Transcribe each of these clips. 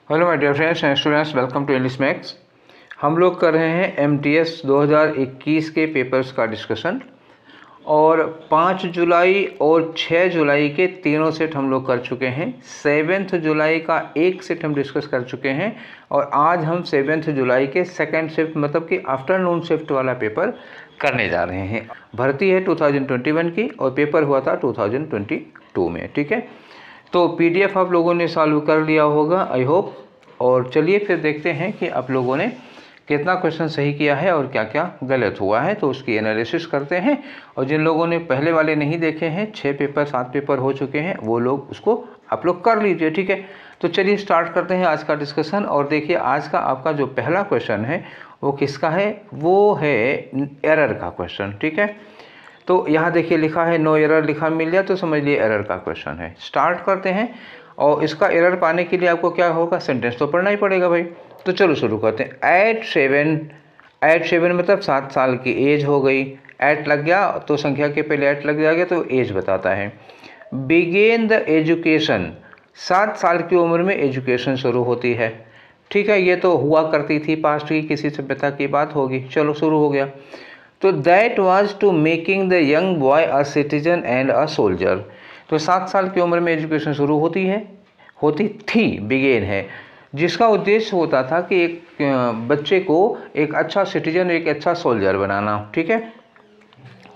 Hello my dear friends and students, welcome to English Max. हम लोग कर रहे हैं MTS 2021 के पेपर्स का डिस्कशन और 5 जुलाई और 6 जुलाई के तीनों सेट हम लोग कर चुके हैं। 7 जुलाई का एक सेट हम डिस्कस कर चुके हैं और आज हम 7 जुलाई के सेकंड शिफ्ट मतलब कि आफ्टरनून शिफ्ट वाला पेपर करने जा रहे हैं। भर्ती है 2021 की और पेपर हुआ था 2022 में। ठीक है, तो PDF आप लोगों ने सॉल्व कर लिया होगा आई होप। और चलिए फिर देखते हैं कि आप लोगों ने कितना क्वेश्चन सही किया है और क्या क्या गलत हुआ है, तो उसकी एनालिसिस करते हैं। और जिन लोगों ने पहले वाले नहीं देखे हैं, 6 पेपर 7 पेपर हो चुके हैं, वो लोग उसको आप लोग कर लीजिए। ठीक है, तो चलिए स्टार्ट करते हैं आज का डिस्कशन। और देखिए आज का आपका जो पहला क्वेश्चन है वो किसका है, वो है एरर का क्वेश्चन। ठीक है, तो यहाँ देखिए लिखा है नो एरर लिखा मिल जाए तो समझ लिए एरर का क्वेश्चन है। स्टार्ट करते हैं और इसका एरर पाने के लिए आपको क्या होगा, सेंटेंस तो पढ़ना ही पड़ेगा भाई। तो चलो शुरू करते हैं। एट सेवन मतलब 7 साल की एज हो गई। एट लग गया तो संख्या के पहले एट लग जाएगा तो एज बताता है। बिगेन द एजुकेशन, 7 साल की उम्र में एजुकेशन शुरू होती है। ठीक है, ये तो हुआ करती थी पास्ट की किसी सभ्यता की बात होगी। चलो शुरू हो गया। तो that was to making the young boy a citizen and a soldier. तो 7 साल की उम्र में एजुकेशन शुरू होती थी, बिगेन है, जिसका उद्देश्य होता था कि एक बच्चे को एक अच्छा सिटीजन, एक अच्छा सोल्जर बनाना। ठीक है,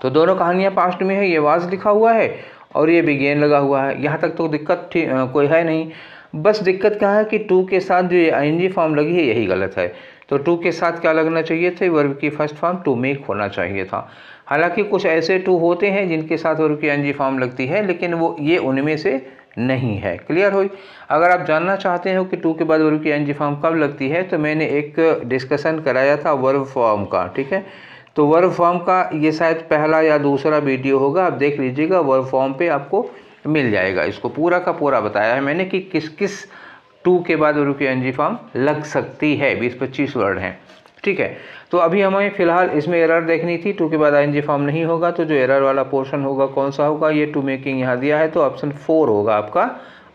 तो दोनों कहानियाँ पास्ट में है, ये वाज लिखा हुआ है और ये बिगेन लगा हुआ है। यहाँ तक तो दिक्कत कोई है नहीं। बस दिक्कत क्या है कि टू के साथ जो ये ING फॉर्म लगी है यही गलत है। तो टू के साथ क्या लगना चाहिए थे, वर्ब की फर्स्ट फॉर्म टू मेक होना चाहिए था। हालांकि कुछ ऐसे टू होते हैं जिनके साथ वर्ब की ING फॉर्म लगती है, लेकिन वो ये उनमें से नहीं है। क्लियर हुई। अगर आप जानना चाहते हो कि टू के बाद वर्ब की ING फॉर्म कब लगती है, तो मैंने एक डिस्कशन कराया था वर्ब फॉर्म का। ठीक है, तो वर्ब फॉर्म का ये शायद पहला या दूसरा वीडियो होगा, आप देख लीजिएगा। वर्ब फॉर्म पे आपको मिल जाएगा, इसको पूरा का पूरा बताया है मैंने कि किस किस टू के बाद वर्ब की ING फॉर्म लग सकती है। 20-25 वर्ड हैं। ठीक है, तो अभी हमें फिलहाल इसमें एरर देखनी थी। टू के बाद ING फॉर्म नहीं होगा तो जो एरर वाला पोर्शन होगा कौन सा होगा, ये टू मेकिंग यहाँ दिया है तो ऑप्शन 4 होगा आपका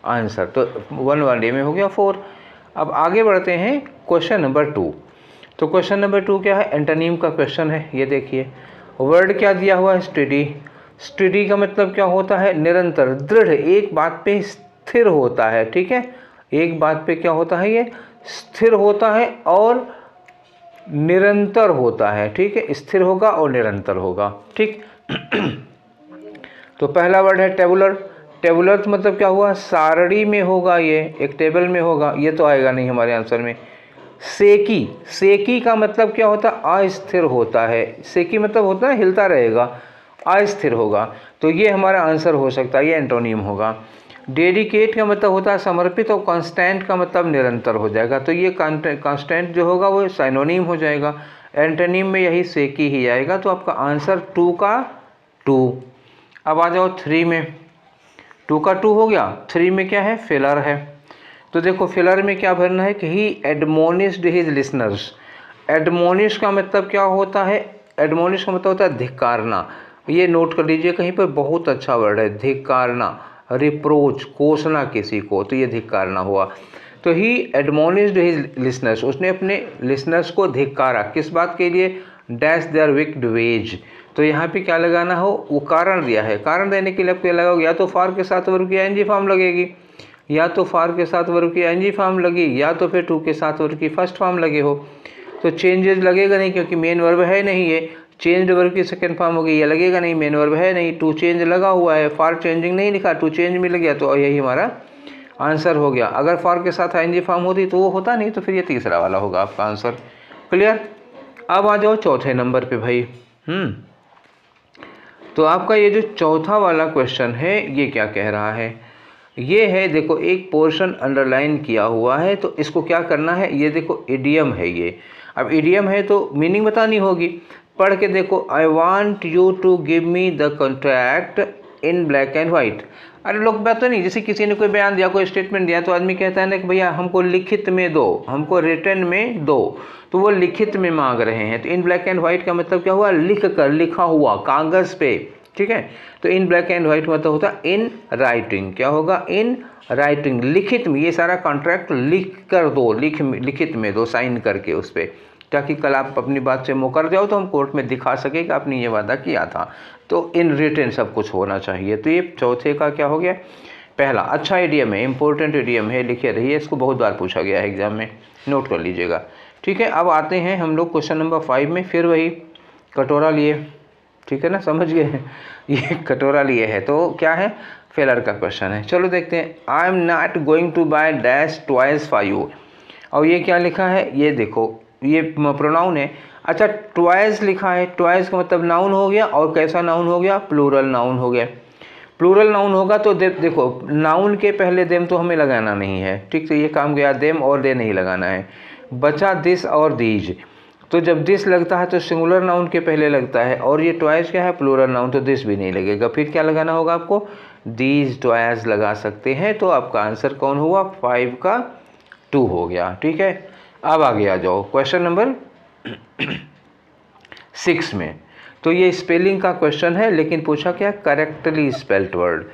आंसर। तो 1 डे में हो गया 4। अब आगे बढ़ते हैं क्वेश्चन नंबर 2। तो क्वेश्चन नंबर 2 क्या है, एंटोनिम का क्वेश्चन है। ये देखिए वर्ड क्या दिया हुआ है, स्टडी। स्टडी का मतलब क्या होता है, निरंतर, दृढ़, एक बात पे स्थिर होता है। ठीक है, एक बात पे क्या होता है, ये स्थिर होता है और निरंतर होता है। ठीक है, स्थिर होगा और निरंतर होगा। ठीक तो पहला वर्ड है टेबुलर। टेबुलर मतलब क्या हुआ, सारणी में होगा, ये एक टेबल में होगा, ये तो आएगा नहीं हमारे आंसर में। सेकी, सेकी का मतलब क्या होता है, अस्थिर होता है। सेकी मतलब होता है हिलता रहेगा, अस्थिर होगा, तो ये हमारा आंसर हो सकता है, ये एंटोनिम होगा। डेडिकेट का मतलब होता है समर्पित और कांस्टेंट का मतलब निरंतर हो जाएगा, तो ये कांस्टेंट जो होगा वो साइनोनिम हो जाएगा। एंटोनिम में यही सेकी ही आएगा, तो आपका आंसर 2 का 2। अब आ जाओ 3 में। 2 का 2 हो गया। 3 में क्या है, फेलर है। तो देखो फिलर में क्या भरना है कि ही एडमोनिश्ड हिज लिसनर्स। एडमोनिश का मतलब क्या होता है, एडमोनिश का मतलब होता है धिक्कारना। ये नोट कर लीजिए कहीं पर, बहुत अच्छा वर्ड है, धिक्कारना, रिप्रोच, कोसना किसी को, तो ये धिक्कारना हुआ। तो ही एडमोनिश्ड हिज लिसनर्स, उसने अपने लिसनर्स को धिक्कारा, किस बात के लिए, डैश देयर विक्ड वेज। तो यहाँ पे क्या लगाना हो, वो कारण दिया है, कारण देने के लिए आप क्या लगाओगे, या तो फॉर के साथ वर्ब की ING फॉर्म लगेगी, या तो फॉर के साथ वर्ब की ING फॉर्म लगी, या तो फिर टू के साथ वर्ब की फर्स्ट फॉर्म लगे हो। तो चेंजेस लगेगा नहीं क्योंकि मेन वर्ब है नहीं, ये चेंज्ड वर्ब की सेकंड फॉर्म होगी, ये लगेगा नहीं, मेन वर्ब है नहीं। टू चेंज लगा हुआ है, फॉर चेंजिंग नहीं लिखा, टू चेंज में लग गया, तो यही हमारा आंसर हो गया। अगर फॉर के साथ ING फॉर्म होती तो वो होता नहीं, तो फिर ये तीसरा वाला होगा आपका आंसर। क्लियर। अब आ जाओ चौथे नंबर पे भाई। तो आपका ये जो चौथा वाला क्वेश्चन है ये क्या कह रहा है, ये है देखो एक पोर्शन अंडरलाइन किया हुआ है, तो इसको क्या करना है, ये देखो इडियम है ये। अब इडियम है तो मीनिंग बतानी होगी, पढ़ के देखो। I want you to give me the contract in black and white. अरे लोग बात तो नहीं, जैसे किसी ने कोई बयान दिया, कोई स्टेटमेंट दिया, तो आदमी कहता है ना कि भैया हमको लिखित में दो, हमको रिटर्न में दो, तो वो लिखित में मांग रहे हैं। तो इन ब्लैक एंड वाइट का मतलब क्या हुआ, लिख कर, लिखा हुआ कागज़ पे। ठीक है, तो इन ब्लैक एंड वाइट मतलब होता है इन राइटिंग, क्या होगा, इन राइटिंग, लिखित में, ये सारा कॉन्ट्रैक्ट लिख कर दो, लिखित में दो, साइन करके उस पर, ताकि कल आप अपनी बात से मुकर जाओ तो हम कोर्ट में दिखा सके कि आपने ये वादा किया था। तो इन रिटन सब कुछ होना चाहिए। तो ये चौथे का क्या हो गया, पहला। अच्छा इडियम है, इंपॉर्टेंट इडियम है, लिखे रहिए, इसको बहुत बार पूछा गया है एग्जाम में, नोट कर लीजिएगा। ठीक है, अब आते हैं हम लोग क्वेश्चन नंबर 5 में। फिर वही कटोरा लिए, ठीक है ना, समझ गए, ये कटोरा लिए है तो क्या है, फेलर का क्वेश्चन है। चलो देखते हैं। I am not going to buy dash twice for you, और ये क्या लिखा है, ये देखो, ये प्रोनाउन है। अच्छा, ट्वाइस लिखा है, ट्वाइस का मतलब नाउन हो गया, और कैसा नाउन हो गया, प्लूरल नाउन हो गया। प्लूरल नाउन होगा तो देखो, नाउन के पहले देम तो हमें लगाना नहीं है, ठीक, तो ये काम गया, देम और दे नहीं लगाना है, बचा दिस और दीज। तो जब दिस लगता है तो सिंगुलर नाउन के पहले लगता है, और ये ट्वाइस क्या है, प्लूरल नाउन, तो दिस भी नहीं लगेगा। फिर क्या लगाना होगा आपको, दीज ट्वाइस लगा सकते हैं। तो आपका आंसर कौन हुआ, 5 का 2 हो गया। ठीक है, अब आगे आ जाओ क्वेश्चन नंबर 6 में। तो ये स्पेलिंग का क्वेश्चन है, लेकिन पूछा क्या, करेक्टली स्पेल्ड वर्ड।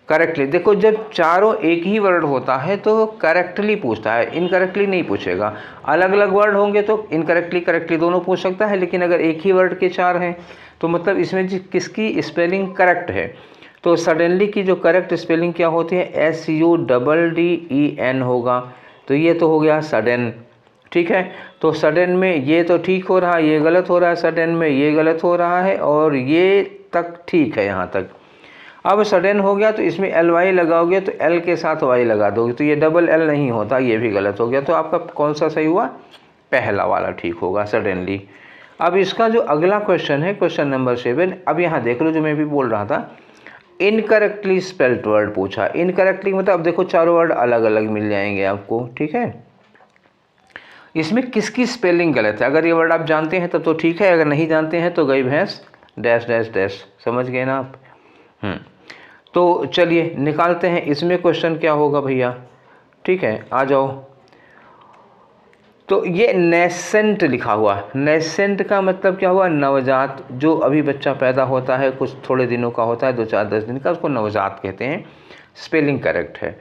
करेक्टली, देखो जब चारों एक ही वर्ड होता है तो करेक्टली पूछता है, इनकरेक्टली नहीं पूछेगा। अलग अलग वर्ड होंगे तो इनकरेक्टली करेक्टली दोनों पूछ सकता है, लेकिन अगर एक ही वर्ड के 4 हैं तो मतलब इसमें किसकी स्पेलिंग करेक्ट है। तो सडनली की जो करेक्ट स्पेलिंग क्या होती है, SUDDEN होगा। तो ये तो हो गया सडन, ठीक है। तो सडन में ये तो ठीक हो रहा है, ये गलत हो रहा है, सडन में ये गलत हो रहा है, और ये तक ठीक है यहाँ तक। अब सडन हो गया तो इसमें LY लगाओगे तो L के साथ Y लगा दोगे, तो ये डबल L नहीं होता, ये भी गलत हो गया। तो आपका कौन सा सही हुआ, पहला वाला ठीक होगा, सडनली। अब इसका जो अगला क्वेश्चन है, क्वेश्चन नंबर 7, अब यहाँ देख लो जो मैं भी बोल रहा था, इनकरेक्टली स्पेल्ड वर्ड पूछा। इनकरेक्टली मतलब अब देखो चारों वर्ड अलग अलग मिल जाएंगे आपको, ठीक है। इसमें किसकी स्पेलिंग गलत है, अगर ये वर्ड आप जानते हैं तब तो ठीक है, अगर नहीं जानते हैं तो गई भैंस, डैश डैश डैश, समझ गए ना आप। तो चलिए निकालते हैं इसमें क्वेश्चन क्या होगा भैया, ठीक है, आ जाओ। तो ये नेसेंट लिखा हुआ, नेसेंट का मतलब क्या हुआ, नवजात, जो अभी बच्चा पैदा होता है, कुछ थोड़े दिनों का होता है, 2-4-10 दिन का, उसको नवजात कहते हैं, स्पेलिंग करेक्ट है।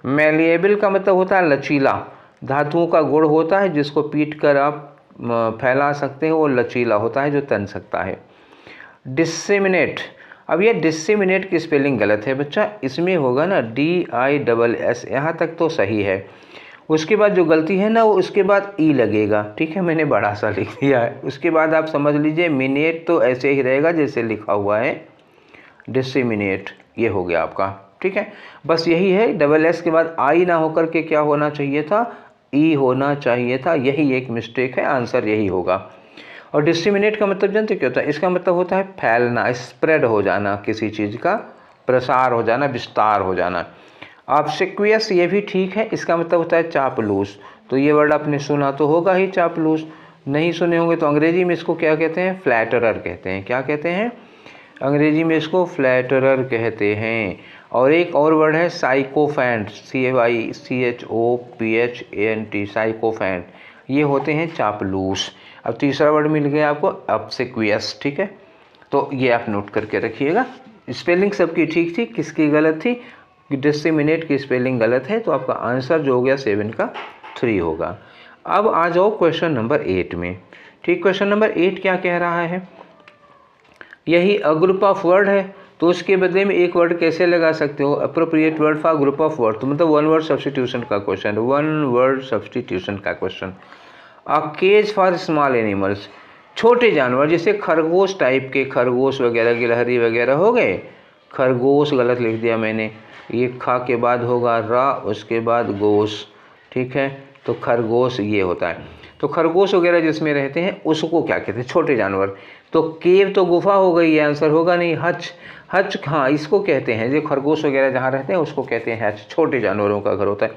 मैलिएबल का मतलब होता है लचीला, धातुओं का गुण होता है जिसको पीट कर आप फैला सकते हैं, वो लचीला होता है जो तन सकता है। डिसेमिनेट, अब ये डिसेमिनेट की स्पेलिंग गलत है बच्चा, इसमें होगा ना DISS, यहाँ तक तो सही है। उसके बाद जो गलती है ना, वो उसके बाद ई लगेगा, ठीक है, मैंने बड़ा सा लिख दिया है। उसके बाद आप समझ लीजिए मिनेट तो ऐसे ही रहेगा जैसे लिखा हुआ है, डिसेमिनेट, ये हो गया आपका, ठीक है। बस यही है, डबल एस के बाद आई ना होकर के क्या होना चाहिए था, ई होना चाहिए था, यही एक मिस्टेक है, आंसर यही होगा। और डिसेमिनेट का मतलब जानते क्या होता है, इसका मतलब होता है फैलना, स्प्रेड हो जाना, किसी चीज़ का प्रसार हो जाना, विस्तार हो जाना। ऑब्सेक्वियस ये भी ठीक है, इसका मतलब होता है चापलूस। तो ये वर्ड आपने सुना तो होगा ही, चापलूस। नहीं सुने होंगे तो अंग्रेजी में इसको क्या कहते हैं, फ्लैटरर कहते हैं। क्या कहते हैं, अंग्रेजी में इसको फ्लैटरर कहते हैं। और एक और वर्ड है साइकोफैंट, CHOPHANT, साइकोफैंट, ये होते हैं चापलूस। अब तीसरा वर्ड मिल गया आपको, ऑब्सेक्वियस, ठीक है। तो ये आप नोट करके रखिएगा। स्पेलिंग सबकी ठीक थी, किसकी गलत थी, डिसेमिनेट की स्पेलिंग गलत है। तो आपका आंसर जो हो गया 7 का 3 होगा। अब आ जाओ क्वेश्चन नंबर 8 में, ठीक। क्वेश्चन नंबर 8 क्या कह रहा है, यही अ ग्रुप ऑफ वर्ड है, तो उसके बदले में एक वर्ड कैसे लगा सकते हो, appropriate word for group of word, तो मतलब 1 वर्ड सब्स्टिट्यूशन का क्वेश्चन, 1 वर्ड सब्स्टिट्यूशन का question. A cage for small animals, छोटे जानवर, जैसे खरगोश टाइप के, खरगोश वगैरह, गिलहरी वगैरह हो गए। खरगोश गलत लिख दिया मैंने, ये खा के बाद होगा रा, उसके बाद गोश, ठीक है। तो खरगोश ये होता है। तो खरगोश वगैरह जिसमें रहते हैं उसको क्या कहते हैं, छोटे जानवर। तो केव तो गुफा हो गई, ये आंसर होगा नहीं। हच, हच हाँ इसको कहते हैं, जो खरगोश वगैरह जहाँ रहते हैं उसको कहते हैं हच, छोटे जानवरों का घर होता है।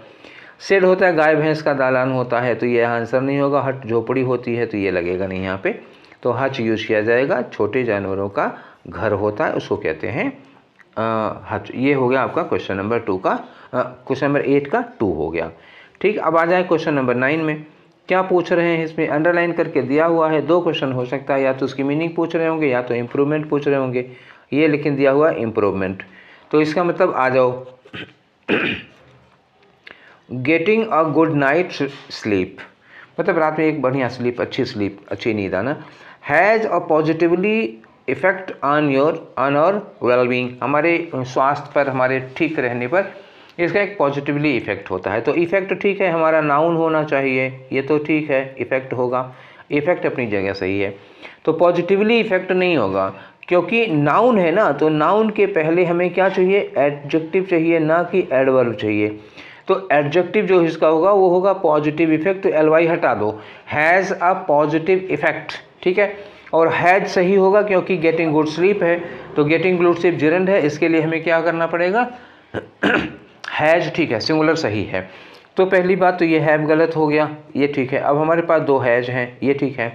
शेड होता है, गाय भैंस का दालान होता है, तो ये आंसर नहीं होगा। हट झोपड़ी होती है, तो ये लगेगा नहीं यहाँ पे। तो हच यूज किया जाएगा, छोटे जानवरों का घर होता है, उसको कहते हैं हच। ये हो गया आपका क्वेश्चन नंबर 2 का, क्वेश्चन नंबर 8 का 2 हो गया, ठीक। अब आ जाए क्वेश्चन नंबर 9 में। क्या पूछ रहे हैं, इसमें अंडरलाइन करके दिया हुआ है, 2 क्वेश्चन हो सकता है, या तो उसकी मीनिंग पूछ रहे होंगे या तो इम्प्रूवमेंट पूछ रहे होंगे। ये लेकिन दिया हुआ इम्प्रूवमेंट, तो इसका मतलब आ जाओ getting a good night sleep, मतलब रात में एक बढ़िया स्लीप, अच्छी नींद आना। Has a positively effect on our wellbeing, हमारे स्वास्थ्य पर, हमारे ठीक रहने पर इसका एक पॉजिटिवली इफेक्ट होता है। तो इफेक्ट ठीक है, हमारा नाउन होना चाहिए, ये तो ठीक है, इफेक्ट होगा, इफेक्ट अपनी जगह सही है। तो पॉजिटिवली इफेक्ट नहीं होगा क्योंकि नाउन है ना, तो नाउन के पहले हमें क्या चाहिए, एडजेक्टिव चाहिए, ना कि एडवर्ब चाहिए। तो एडजेक्टिव जो इसका होगा वो होगा पॉजिटिव इफेक्ट, तो एल वाई हटा दो, हैज़ अ पॉजिटिव इफेक्ट, ठीक है। और हैज सही होगा क्योंकि गेटिंग गुड स्लीप है, तो गेटिंग गुड स्लीप जिरंड है, इसके लिए हमें क्या करना पड़ेगा, हैज, ठीक है, सिंगुलर सही है। तो पहली बात तो ये हैव गलत हो गया, ये ठीक है। अब हमारे पास दो हैज हैं, ये ठीक है।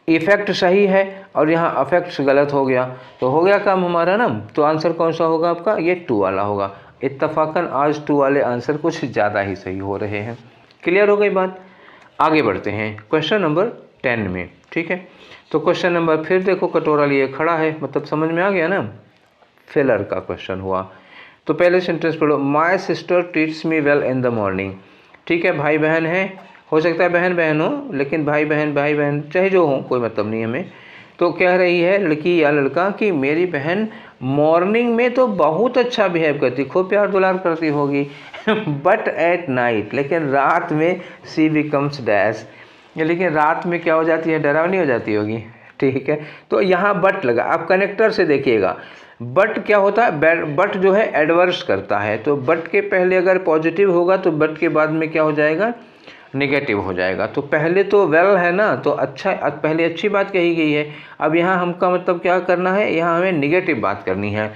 इफेक्ट सही है और यहाँ अफेक्ट्स गलत हो गया, तो हो गया काम हमारा ना। तो आंसर कौन सा होगा आपका, ये 2 वाला होगा। इत्तफाकन आज 2 वाले आंसर कुछ ज़्यादा ही सही हो रहे हैं। क्लियर हो गई बात। आगे बढ़ते हैं क्वेश्चन नंबर 10 में, ठीक है। तो क्वेश्चन नंबर, फिर देखो कटोरा लिए खड़ा है, मतलब समझ में आ गया ना, फिलर का क्वेश्चन हुआ। तो पहले सेंटेंस पढ़ो, my sister treats me well in the morning, ठीक है। भाई बहन है, हो सकता है बहन बहन हो, लेकिन भाई बहन चाहे जो हो, कोई मतलब नहीं हमें। तो कह रही है लड़की या लड़का कि मेरी बहन मॉर्निंग में तो बहुत अच्छा बिहेव करती, खूब प्यार दुलार करती होगी, बट एट नाइट, लेकिन रात में सी बिकम्स डैश, लेकिन रात में क्या हो जाती है, डरावनी हो जाती होगी, ठीक है। तो यहाँ बट लगा, आप कनेक्टर से देखिएगा, बट क्या होता है, बट जो है एडवर्स करता है, तो बट के पहले अगर पॉजिटिव होगा तो बट के बाद में क्या हो जाएगा, नेगेटिव हो जाएगा। तो पहले तो वेल है ना, तो अच्छा, पहले अच्छी बात कही गई है। अब यहाँ हमका मतलब क्या करना है, यहाँ हमें निगेटिव बात करनी है।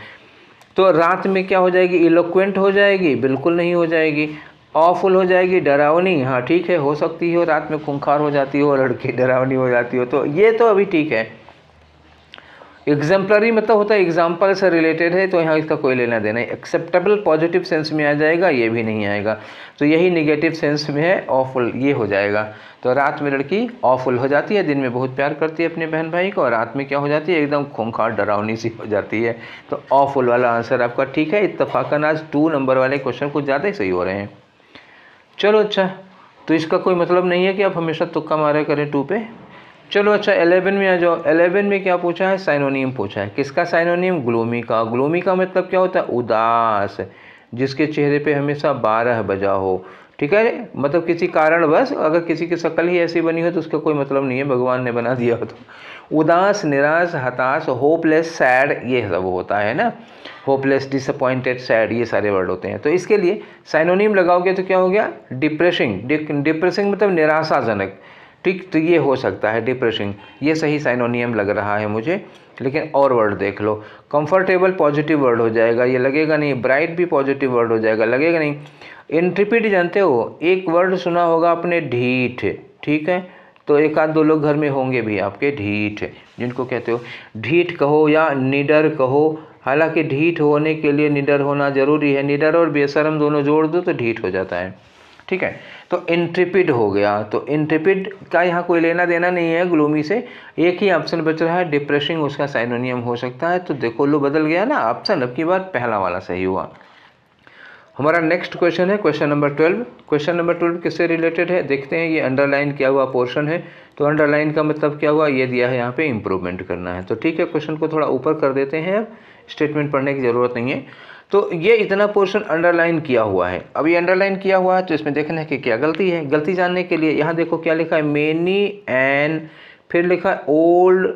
तो रात में क्या हो जाएगी, इलोक्वेंट हो जाएगी, बिल्कुल नहीं हो जाएगी। ऑफुल हो जाएगी, डरावनी, हाँ ठीक है, हो सकती हो रात में खूंखार हो जाती हो, लड़की डरावनी हो जाती हो, तो ये तो अभी ठीक है। एग्जाम्पलरी मतलब होता है एग्जाम्पल से रिलेटेड है, तो यहाँ इसका कोई लेना देना है। एक्सेप्टेबल पॉजिटिव सेंस में आ जाएगा, ये भी नहीं आएगा, तो यही निगेटिव सेंस में है, ऑफुल, ये हो जाएगा। तो रात में लड़की ऑफुल हो जाती है, दिन में बहुत प्यार करती है अपने बहन भाई को, और रात में क्या हो जाती है, एकदम खूंखार डरावनी सी हो जाती है। तो ऑफुल वाला आंसर आपका ठीक है। इत्तफाकन आज 2 नंबर वाले क्वेश्चन कुछ ज़्यादा ही सही हो रहे हैं। चलो अच्छा, तो इसका कोई मतलब नहीं है कि आप हमेशा तुक्का मारा करें 2 पे। चलो अच्छा 11 में आ जाओ। 11 में क्या पूछा है, साइनोनिम पूछा है। किसका साइनोनिम, ग्लूमी का। ग्लूमी का मतलब क्या होता है, उदास, जिसके चेहरे पे हमेशा 12 बजा हो, ठीक है। मतलब किसी कारण बस, अगर किसी की शक्ल ही ऐसी बनी हो तो उसका कोई मतलब नहीं है, भगवान ने बना दिया हो तो। उदास, निराश, हताश, होपलेस, सैड, ये सब होता है ना, होपलेस, डिसअपॉइंटेड, सैड, ये सारे वर्ड होते हैं। तो इसके लिए साइनोनिम लगाओगे तो क्या हो गया, डिप्रेसिंग। डिप्रेसिंग मतलब निराशाजनक, ठीक, तो ये हो सकता है डिप्रेसिंग, ये सही साइनोनियम लग रहा है मुझे। लेकिन और वर्ड देख लो, कंफर्टेबल पॉजिटिव वर्ड हो जाएगा, ये लगेगा नहीं। ब्राइट भी पॉजिटिव वर्ड हो जाएगा, लगेगा नहीं। इंट्रिपिड जानते हो, एक वर्ड सुना होगा आपने, ढीठ, ठीक है। तो एक आध 2 लोग घर में होंगे भी आपके ढीठ, जिनको कहते हो ढीठ कहो या निडर कहो। हालांकि ढीठ होने के लिए निडर होना जरूरी है, निडर और बेशरम दोनों जोड़ दो तो ढीठ हो जाता है, ठीक है। तो इंट्रिपिड हो गया, तो इंट्रिपिड का यहाँ कोई लेना देना नहीं है ग्लूमी से, एक ही ऑप्शन बच रहा है, डिप्रेसिंग उसका साइनोनियम हो सकता है। तो देखो लो बदल गया ना ऑप्शन, अब की बार पहला वाला सही हुआ। हमारा नेक्स्ट क्वेश्चन है क्वेश्चन नंबर 12। क्वेश्चन नंबर 12 किससे रिलेटेड है, देखते हैं। ये अंडरलाइन किया हुआ पोर्शन है, तो अंडरलाइन का मतलब क्या हुआ, ये दिया है यहाँ पे इम्प्रूवमेंट करना है। तो ठीक है, क्वेश्चन को थोड़ा ऊपर कर देते हैं, अब स्टेटमेंट पढ़ने की ज़रूरत नहीं है। तो ये इतना पोर्शन अंडरलाइन किया हुआ है। अब ये अंडरलाइन किया हुआ है तो इसमें देखना है कि क्या गलती है। गलती जानने के लिए यहाँ देखो क्या लिखा है, मेनी एंड, फिर लिखा है ओल्ड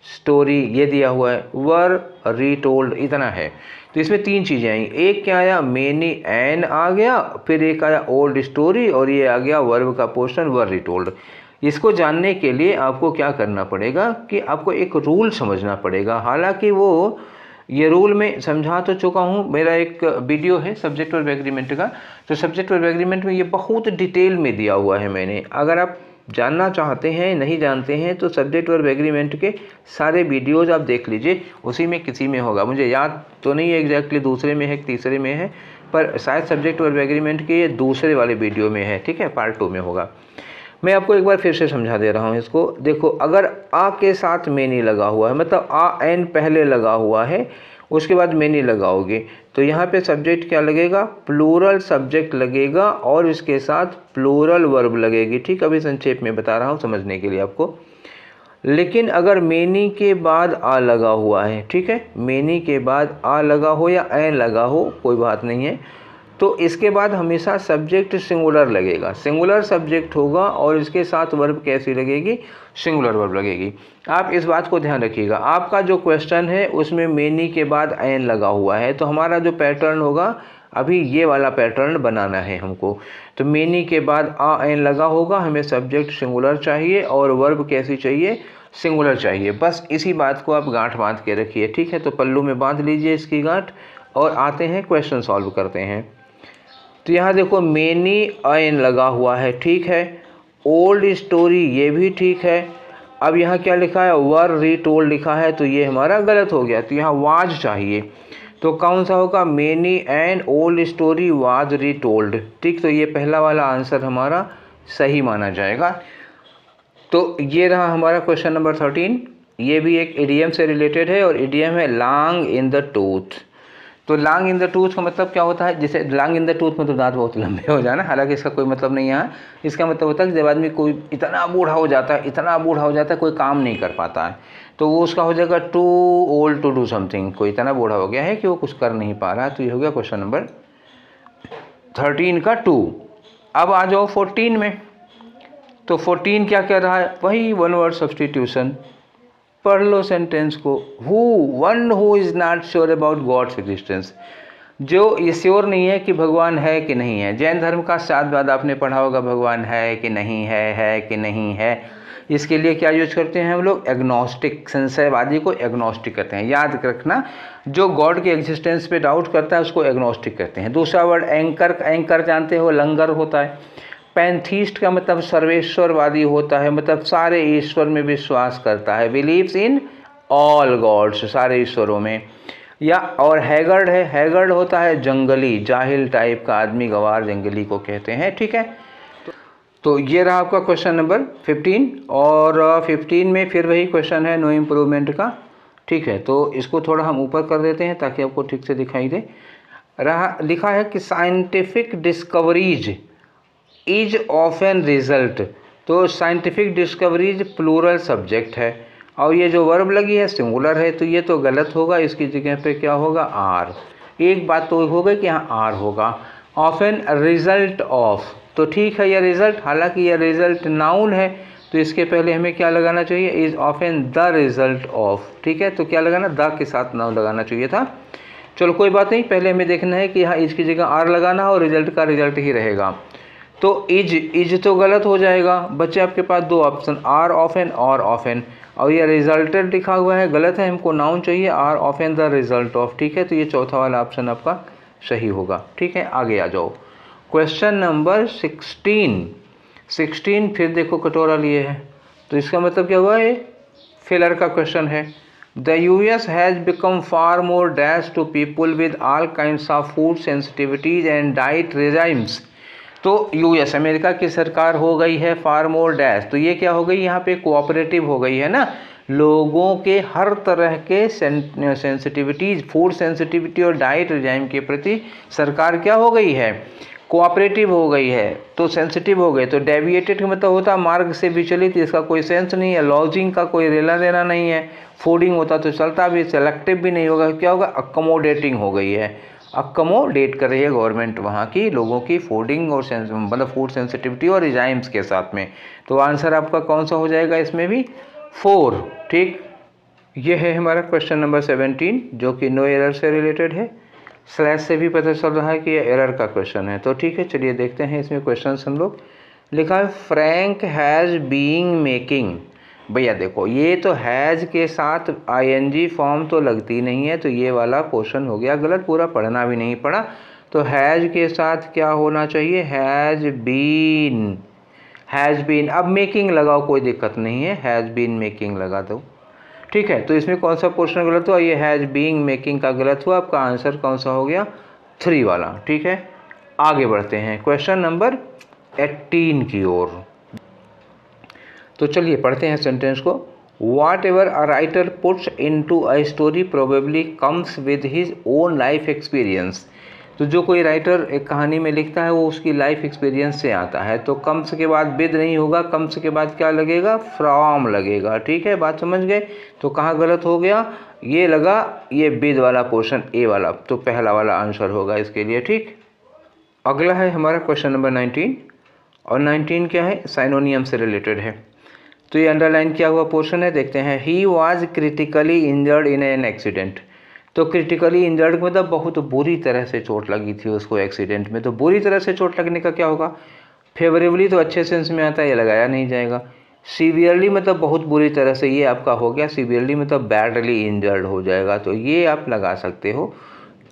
स्टोरी, ये दिया हुआ है, वर रीटोल्ड, इतना है। तो इसमें 3 चीज़ें आई, एक क्या आया, मेनी एन आ गया, फिर एक आया ओल्ड स्टोरी, और ये आ गया वर्ब का पोर्शन, वर रीटोल्ड। इसको जानने के लिए आपको क्या करना पड़ेगा कि आपको एक रूल समझना पड़ेगा। हालांकि वो ये रूल में समझा तो चुका हूँ, मेरा एक वीडियो है सब्जेक्ट वर्ब एग्रीमेंट का, तो सब्जेक्ट वर्ब एग्रीमेंट में ये बहुत डिटेल में दिया हुआ है मैंने। अगर आप जानना चाहते हैं, नहीं जानते हैं, तो सब्जेक्ट वर्ब एग्रीमेंट के सारे वीडियोज़ आप देख लीजिए, उसी में किसी में होगा, मुझे याद तो नहीं है एग्जैक्टली, दूसरे में है कि तीसरे में है, पर शायद सब्जेक्ट वर्ब एग्रीमेंट के ये दूसरे वाले वीडियो में है, ठीक है, पार्ट 2 में होगा। मैं आपको एक बार फिर से समझा दे रहा हूँ इसको। देखो अगर आ के साथ मेनी लगा हुआ है, मतलब आ एन पहले लगा हुआ है, उसके बाद मेनी लगाओगे तो यहाँ पे सब्जेक्ट क्या लगेगा, प्लूरल सब्जेक्ट लगेगा और इसके साथ प्लूरल वर्ब लगेगी। ठीक, अभी संक्षेप में बता रहा हूँ समझने के लिए आपको। लेकिन अगर मेनी के बाद आ लगा हुआ है, ठीक है, मेनी के बाद आ लगा हो या ए लगा हो कोई बात नहीं है, तो इसके बाद हमेशा सब्जेक्ट सिंगुलर लगेगा, सिंगुलर सब्जेक्ट होगा और इसके साथ वर्ब कैसी लगेगी, सिंगुलर वर्ब लगेगी। आप इस बात को ध्यान रखिएगा। आपका जो क्वेश्चन है उसमें मेनी के बाद एन लगा हुआ है, तो हमारा जो पैटर्न होगा अभी ये वाला पैटर्न बनाना है हमको। तो मेनी के बाद आ एन लगा होगा, हमें सब्जेक्ट सिंगुलर चाहिए और वर्ब कैसी चाहिए, सिंगुलर चाहिए। बस इसी बात को आप गांठ बांध के रखिए। ठीक है, तो पल्लू में बांध लीजिए इसकी गांठ और आते हैं क्वेश्चन सॉल्व करते हैं। तो यहाँ देखो मेनी एन लगा हुआ है, ठीक है, ओल्ड स्टोरी ये भी ठीक है। अब यहाँ क्या लिखा है, वर रीटोल्ड लिखा है, तो ये हमारा गलत हो गया, तो यहाँ वाज चाहिए। तो कौन सा होगा, many an old story was retold. ठीक, तो ये पहला वाला आंसर हमारा सही माना जाएगा। तो ये रहा हमारा क्वेश्चन नंबर 13। ये भी एक इडियम से रिलेटेड है और इडियम है लॉन्ग इन द टूथ। तो लॉन्ग इन द टूथ का मतलब क्या होता है, जैसे लॉन्ग इन द टूथ मतलब दांत बहुत लंबे हो जाना, हालांकि इसका कोई मतलब नहीं है। इसका मतलब होता है कि जब आदमी कोई इतना बूढ़ा हो जाता है, इतना बूढ़ा हो जाता है कोई काम नहीं कर पाता है, तो वो उसका हो जाएगा too old to do something. कोई इतना बूढ़ा हो गया है कि वो कुछ कर नहीं पा रहा है। तो ये हो गया क्वेश्चन नंबर 13 का 2। अब आ जाओ 14 में। तो 14 क्या कह रहा है, वही वन वर्ड सब्स्टिट्यूशन। पढ़ लो सेंटेंस को, one who is not sure about God's existence, जो ये श्योर नहीं है कि भगवान है कि नहीं है। जैन धर्म का शास्त्रवाद आपने पढ़ा होगा, भगवान है कि नहीं है कि नहीं है। इसके लिए क्या यूज करते हैं हम लोग, एग्नोस्टिक, संशयवादी को एग्नोस्टिक कहते हैं। याद रखना, जो गॉड के एग्जिस्टेंस पे डाउट करता है उसको एग्नोस्टिक कहते हैं। दूसरा वर्ड एंकर, एंकर जानते हो, लंगर होता है। पैंथीस्ट का मतलब सर्वेश्वरवादी होता है, मतलब सारे ईश्वर में विश्वास करता है, बिलीव्स इन ऑल गॉड्स, सारे ईश्वरों में। या और हैगर्ड है, हैगर्ड होता है जंगली, जाहिल टाइप का आदमी, गवार जंगली को कहते हैं। ठीक है, तो ये रहा आपका क्वेश्चन नंबर 15। और 15 में फिर वही क्वेश्चन है नो इम्प्रूवमेंट का। ठीक है, तो इसको थोड़ा हम ऊपर कर देते हैं ताकि आपको ठीक से दिखाई दे रहा। लिखा है कि scientific discoveries is often result. तो साइंटिफिक डिस्कवरीज प्लूरल सब्जेक्ट है और ये जो वर्ब लगी है सिंगुलर है, तो ये तो गलत होगा, इसकी जगह पे क्या होगा, आर। एक बात तो हो गई कि यहाँ आर होगा। ऑफन रिजल्ट ऑफ, तो ठीक है, यह रिजल्ट, हालांकि यह रिजल्ट नाउन है, तो इसके पहले हमें क्या लगाना चाहिए, is often the result of. ठीक है, तो क्या लगाना, द के साथ नाउन लगाना चाहिए था। चलो कोई बात नहीं, पहले हमें देखना है कि यहाँ इज की जगह आर लगाना है और रिजल्ट का रिजल्ट ही रहेगा। तो इज तो गलत हो जाएगा, बच्चे आपके पास दो ऑप्शन, आर ऑफन और ऑफन, और ये रिजल्टेड लिखा हुआ है, गलत है, हमको नाउन चाहिए, are often the result of. ठीक है, तो ये चौथा वाला ऑप्शन आपका सही होगा। ठीक है, आगे आ जाओ, क्वेश्चन नंबर 16। फिर देखो कटोरा लिए है, तो इसका मतलब क्या हुआ, ये फिलर का क्वेश्चन है। The US has become far more dash to people with all kinds of food sensitivities and diet regimes. तो US अमेरिका की सरकार हो गई है फार मोर डैश, तो ये क्या हो गई, यहाँ पे कोऑपरेटिव हो गई है ना, लोगों के हर तरह के सेंसिटिविटीज, फूड सेंसिटिविटी और डाइट रेजाइम के प्रति सरकार क्या हो गई है, कोऑपरेटिव हो गई है। तो सेंसिटिव हो गए, तो डेविएटेड का मतलब होता है मार्ग से विचलित, इसका कोई सेंस नहीं है, लॉजिंग का कोई लेना देना नहीं है, फूडिंग होता तो चलता भी, सेलेक्टिव भी नहीं होगा, क्या होगा, अकोमोडेटिंग हो गई है, अकोमोडेट कर रही है गवर्नमेंट वहाँ की लोगों की फूडिंग और मतलब फूड सेंसिटिविटी और रिजाइम्स के साथ में। तो आंसर आपका कौन सा हो जाएगा इसमें भी, 4। ठीक, ये है हमारा क्वेश्चन नंबर 17 जो कि नो एरर से रिलेटेड है। स्लैश से भी पता चल रहा है कि ये एरर का क्वेश्चन है। तो ठीक है, चलिए देखते हैं इसमें क्वेश्चन हम लोग। लिखा है फ्रैंक हैज़ बीइंग मेकिंग। भैया देखो, ये तो हैज़ के साथ ING फॉर्म तो लगती नहीं है, तो ये वाला पोर्शन हो गया गलत, पूरा पढ़ना भी नहीं पड़ा। तो हैज़ के साथ क्या होना चाहिए, हैज़ बीन, हैज़ बीन। अब मेकिंग लगाओ, कोई दिक्कत नहीं है, हैज़ बीन मेकिंग लगा दो। ठीक है, तो इसमें कौन सा पोर्शन गलत हुआ, ये हैज़ बीइंग मेकिंग का गलत हुआ। आपका आंसर कौन सा हो गया, 3 वाला। ठीक है, आगे बढ़ते हैं क्वेश्चन नंबर 18 की ओर। तो चलिए पढ़ते हैं सेंटेंस को। Whatever a writer puts into a story probably comes with his own life experience. तो जो कोई राइटर एक कहानी में लिखता है वो उसकी लाइफ एक्सपीरियंस से आता है। तो कम्स के बाद विद नहीं होगा, कम्स के बाद क्या लगेगा, फ्रॉम लगेगा। ठीक है, बात समझ गए। तो कहाँ गलत हो गया, ये लगा, ये विद वाला पोर्शन ए वाला, तो पहला वाला आंसर होगा इसके लिए। ठीक, अगला है हमारा क्वेश्चन नंबर 19, और 19 क्या है, साइनोनियम से रिलेटेड है। तो ये अंडरलाइन किया हुआ पोर्शन है, देखते हैं। He was critically injured in an accident. तो क्रिटिकली इंजर्ड मतलब बहुत बुरी तरह से चोट लगी थी उसको एक्सीडेंट में। तो बुरी तरह से चोट लगने का क्या होगा, फेवरेबली तो अच्छे सेंस में आता है, ये लगाया नहीं जाएगा। सीवियरली मतलब बहुत बुरी तरह से, ये आपका हो गया। सीवियरली मतलब बैडली इंजर्ड हो जाएगा, तो ये आप लगा सकते हो।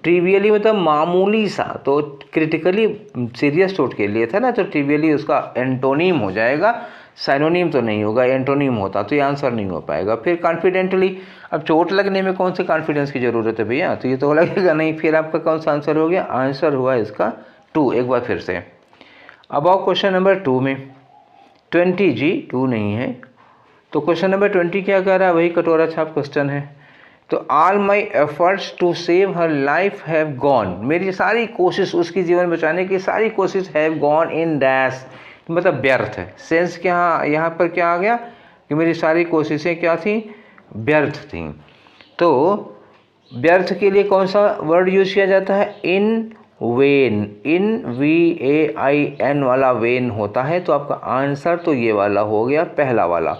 ट्रिवियली मतलब मामूली सा, तो क्रिटिकली सीरियस चोट के लिए था ना, तो ट्रिवियली उसका एंटोनीम हो जाएगा, साइनोनिम तो नहीं होगा, एंटोनीम होता तो ये आंसर नहीं हो पाएगा। फिर कॉन्फिडेंटली, अब चोट लगने में कौन से कॉन्फिडेंस की ज़रूरत है भैया, तो ये तो लगेगा नहीं। फिर आपका कौन सा आंसर हो गया, आंसर हुआ इसका 2। एक बार फिर से अब आओ क्वेश्चन नंबर 2 में। 20 जी 2 नहीं है, तो क्वेश्चन नंबर 20 क्या कह रहा है, वही कटोरा छाप क्वेश्चन है। तो all my efforts to save her life have gone, मेरी सारी कोशिश, उसकी जीवन बचाने की सारी कोशिश हैव गॉन इन डैश, मतलब व्यर्थ है। सेंस क्या यहाँ पर क्या आ गया कि मेरी सारी कोशिशें क्या थी, व्यर्थ थी। तो व्यर्थ के लिए कौन सा वर्ड यूज किया जाता है, इन वेन, इन VAIN वाला वेन होता है। तो आपका आंसर तो ये वाला हो गया, पहला वाला।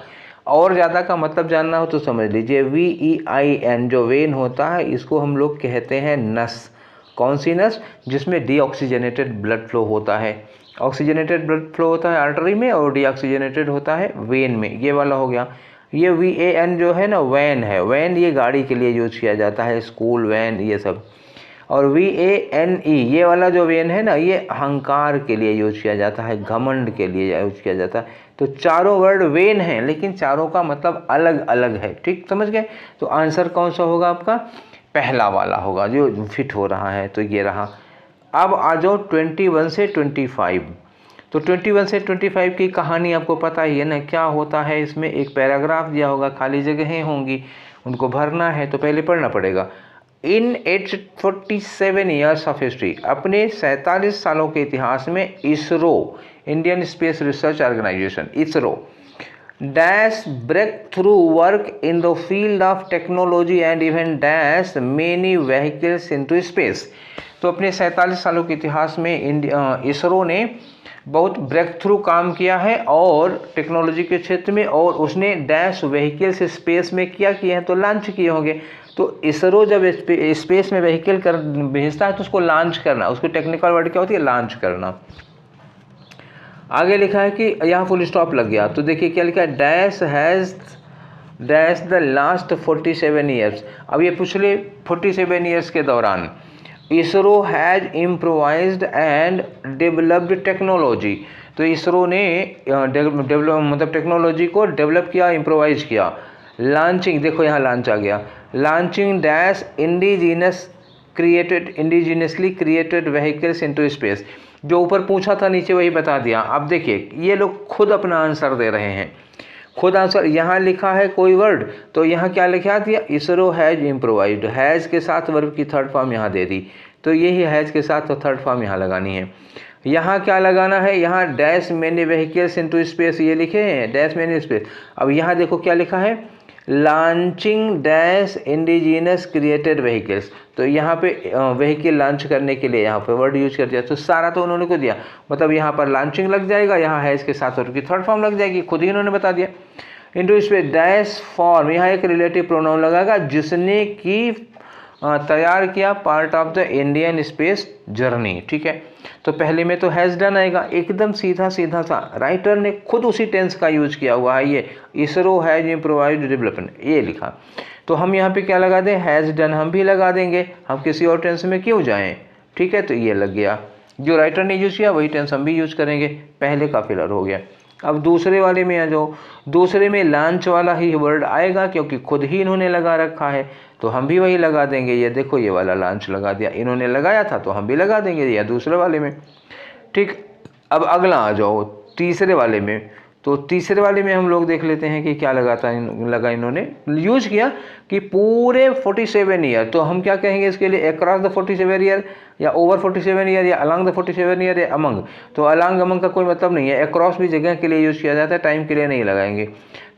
और ज़्यादा का मतलब जानना हो तो समझ लीजिए, VEIN जो वेन होता है, इसको हम लोग कहते हैं नस। कौन सी नस, जिसमें डीऑक्सीजनेटेड ब्लड फ्लो होता है। ऑक्सीजनेटेड ब्लड फ्लो होता है आर्टरी में, और डीऑक्सीजनेटेड होता है वेन में, ये वाला हो गया। ये VAN जो है ना, वैन है, वैन ये गाड़ी के लिए यूज किया जाता है, स्कूल वैन ये सब। और VANE ये वाला जो वेन है ना, ये अहंकार के लिए यूज किया जाता है, घमंड के लिए यूज किया जाता है। तो चारों वर्ड वेन हैं, लेकिन चारों का मतलब अलग अलग है। ठीक, समझ गए। तो आंसर कौन सा होगा आपका, पहला वाला होगा जो फिट हो रहा है। तो ये रहा। अब आ जाओ 21 से 25। तो 21 से 25 की कहानी आपको पता ही है ना, क्या होता है इसमें। एक पैराग्राफ दिया होगा, खाली जगहें होंगी, उनको भरना है, तो पहले पढ़ना पड़ेगा। In its 47 years of history, अपने 47 सालों के इतिहास में ISRO, Indian Space Research Organisation, ISRO dash break through work in the field of technology and even dash many vehicles into space. तो अपने 47 सालों के इतिहास में इसरो ने बहुत ब्रेक थ्रू काम किया है और टेक्नोलॉजी के क्षेत्र में, और उसने डैश व्हीकल्स स्पेस में क्या किए हैं, तो लॉन्च किए होंगे। तो इसरो जब स्पेस में व्हीकल भेजता है तो उसको लॉन्च करना, उसको टेक्निकल वर्ड क्या होती है, लॉन्च करना। आगे लिखा है कि यहाँ फुल स्टॉप लग गया, तो देखिए क्या लिखा है, dash has dash the last 47 years. अब ये पिछले 47 ईयर्स के दौरान ISRO has improvised and developed technology. तो इसरो ने मतलब टेक्नोलॉजी को डेवलप किया, इम्प्रोवाइज किया। लॉन्चिंग, देखो यहाँ लॉन्च आ गया, launching dash indigenously created vehicles into space. जो ऊपर पूछा था नीचे वही बता दिया। अब देखिए ये लोग खुद अपना आंसर दे रहे हैं, खुद आंसर। यहाँ लिखा है कोई वर्ड, तो यहाँ क्या लिखा दिया, इसरो हैज़ इम्प्रोवाइज्ड, हैज़ के साथ वर्ब की थर्ड फॉर्म यहाँ दे दी, तो यही हैज़ के साथ तो थर्ड फॉर्म यहाँ लगानी है। यहाँ क्या लगाना है, यहाँ dash many vehicles into space ये लिखे हैं, डैश मेनी स्पेस। अब यहाँ देखो क्या लिखा है, launching dash indigenous created vehicles. तो यहाँ पे व्हीकल लॉन्च करने के लिए यहाँ पे वर्ड यूज कर दिया, तो सारा तो उन्होंने को दिया, मतलब यहाँ पर लॉन्चिंग लग जाएगा, यहाँ है इसके साथ और की थर्ड फॉर्म लग जाएगी, खुद ही इन्होंने बता दिया। इंटू स्पेस डैश फॉर्म, यहाँ एक रिलेटिव प्रोनाउन लगाएगा, जिसने की तैयार किया, part of the Indian space journey. ठीक है, तो पहले में तो हैज़ डन आएगा, एकदम सीधा सीधा सा, राइटर ने खुद उसी टेंस का यूज किया हुआ है, ये इसरो हैज इम्प्रोवाइज्ड डेवलपमेंट ये लिखा। तो हम यहाँ पे क्या लगा दें, हैज़ डन हम भी लगा देंगे, हम किसी और टेंस में क्यों जाएं। ठीक है, तो ये लग गया, जो राइटर ने यूज किया वही टेंस हम भी यूज करेंगे, पहले का फिलर हो गया। अब दूसरे वाले में आ जाओ, दूसरे में लॉन्च वाला ही वर्ड आएगा, क्योंकि खुद ही इन्होंने लगा रखा है, तो हम भी वही लगा देंगे। ये देखो ये वाला लॉन्च लगा दिया, इन्होंने लगाया था तो हम भी लगा देंगे या दूसरे वाले में। ठीक, अब अगला आ जाओ तीसरे वाले में, तो तीसरे वाले में हम लोग देख लेते हैं कि क्या लगा इन्होंने यूज किया कि पूरे 47 ईयर। तो हम क्या कहेंगे इसके लिए, अक्रॉस द 47 ईयर या ओवर 47 ईयर या अलॉन्ग द 47 ईयर या अमंग। तो अलॉन्ग अमंग का कोई मतलब नहीं है, अक्रॉस भी जगह के लिए यूज किया जाता है, टाइम के लिए नहीं लगाएंगे।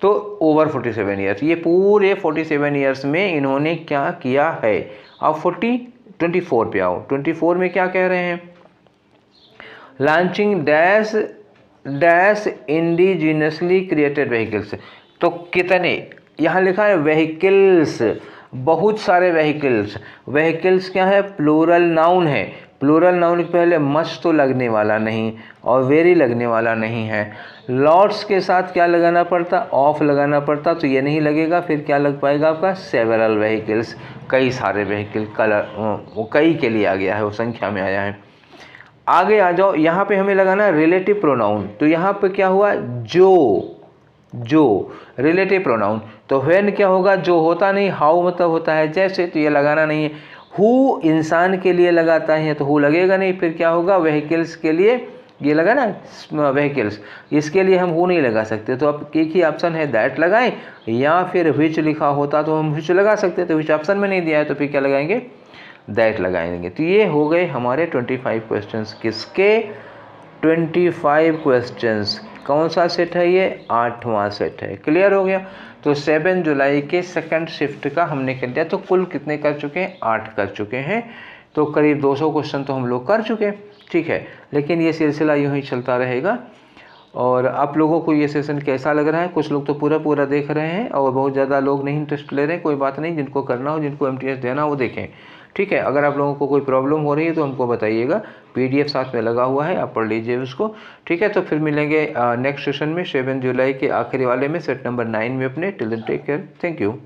तो ओवर 47 ईयर्स, ये पूरे 47 ईयर्स में इन्होंने क्या किया है। अब 24 पे आओ। 24 में क्या कह रहे हैं, launching dash indigenously created vehicles. तो कितने, यहाँ लिखा है व्हीकल्स, बहुत सारे व्हीकल्स। व्हीकल्स क्या है, प्लूरल नाउन है। प्लूरल नाउन के पहले मच तो लगने वाला नहीं और वेरी लगने वाला नहीं है। लॉट्स के साथ क्या लगाना पड़ता, ऑफ लगाना पड़ता, तो ये नहीं लगेगा। फिर क्या लग पाएगा आपका, सेवरल व्हीकल्स, कई सारे व्हीकल। कलर वो कई के लिए आ गया है, वो संख्या में आया है। आगे आ जाओ, यहाँ पे हमें लगाना रिलेटिव प्रोनाउन। तो यहाँ पे क्या हुआ, जो रिलेटिव प्रोनाउन। तो व्हेन क्या होगा, जो होता नहीं, हाउ मतलब होता है जैसे, तो ये लगाना नहीं है। हु इंसान के लिए लगाता है तो हु लगेगा नहीं। फिर क्या होगा, व्हीकल्स के लिए ये लगा ना व्हीकल्स, इसके लिए हम हु नहीं लगा सकते। तो अब एक ही ऑप्शन है दैट लगाएं, या फिर विच लिखा होता तो हम विच लगा सकते। तो विच ऑप्शन में नहीं दिया है तो फिर क्या लगाएंगे, दैट लगाएंगे। तो ये हो गए हमारे 25 क्वेश्चंस। किसके, 25 क्वेश्चंस। कौन सा सेट है ये, 8वां सेट है। क्लियर हो गया। तो 7 जुलाई के सेकंड शिफ्ट का हमने कर लिया। तो कुल कितने कर चुके हैं, 8 कर चुके हैं। तो करीब 200 क्वेश्चन तो हम लोग कर चुके हैं, ठीक है। लेकिन ये सिलसिला यूँ ही चलता रहेगा। और आप लोगों को ये सेशन कैसा लग रहा है, कुछ लोग तो पूरा देख रहे हैं और बहुत ज़्यादा लोग नहीं इंटरेस्ट ले रहे हैं। कोई बात नहीं, जिनको करना हो, जिनको MTS देना हो, वो देखें, ठीक है। अगर आप लोगों को कोई प्रॉब्लम हो रही है तो हमको बताइएगा, PDF साथ में लगा हुआ है, आप पढ़ लीजिए उसको, ठीक है। तो फिर मिलेंगे नेक्स्ट सेशन में 7 जुलाई के आखिरी वाले में, सेट नंबर 9 में अपने। Till then take care, thank you.